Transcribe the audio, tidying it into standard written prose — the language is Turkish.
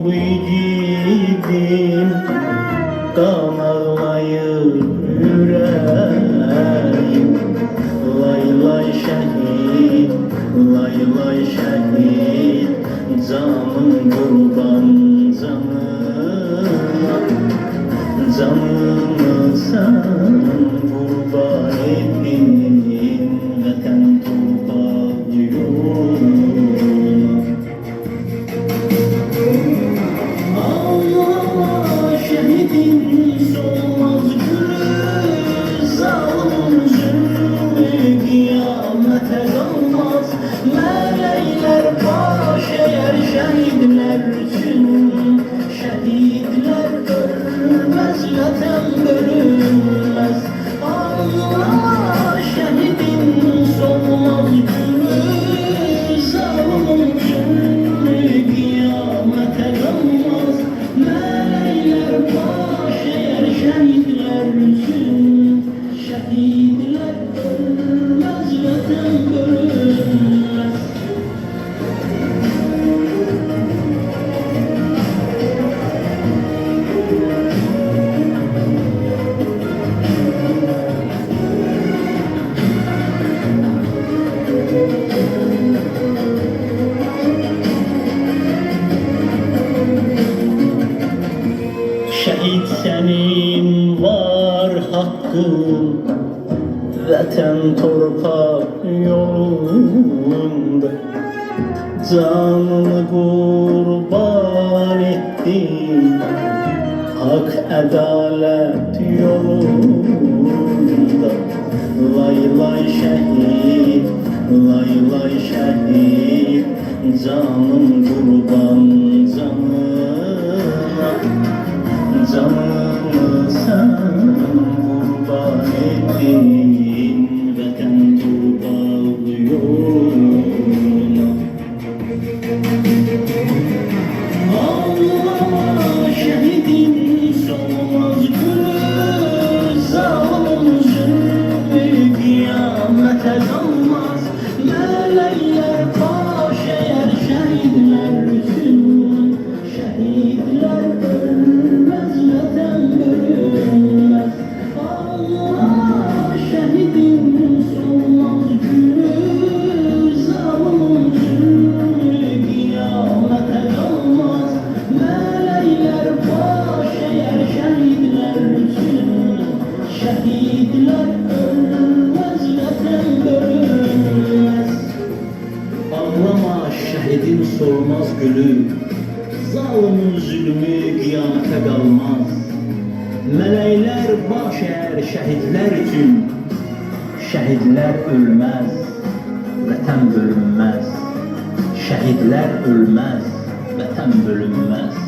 Bu yiğidim kan ağlayır yüreğim. Lay lay şehit, lay lay şehit, canım kurban canına. Canımı sen kurban ettin, vatan torpağı yoluna. Şehidin solmaz gülü, zalim zulmü kıyamete kalmaz. Melekler baş eğer şehitler için, şehitler ölmez, vatan bölünmez. Allah şehidin solmaz gülü, zalim zulmü kıyamete kalmaz. Melekler baş eğer şehitler için, şehitler ölmez, vatan bölünmez. Şehit senin var hakkın, vatan torpak yolunda. Canını kurban ettin, hak adalet yolunda. Lay lay şehit, lay lay şehit, canım kurban canına. Canımı sen kurban ettin, vatan torpağı yoluna. Allah şehidin solmaz gülü, zalim zulmü kıyamete kalmaz. Melekler baş eğer şehitler için, şehitler ölmez, vatan bölünmez. Allah şehidin solmaz gülü, zalim zulmü kıyamete kalmaz. Melekler baş eğer şehitler için, şehitler ölmez, vatan bölünmez. Ağlama şehidin solmaz gülü, zalimin zulmü kıyamete kalmaz. Melekler baş eğer şehitler için, şehitler ölmez, vatan bölünmez. Şehitler ölmez, vatan bölünmez.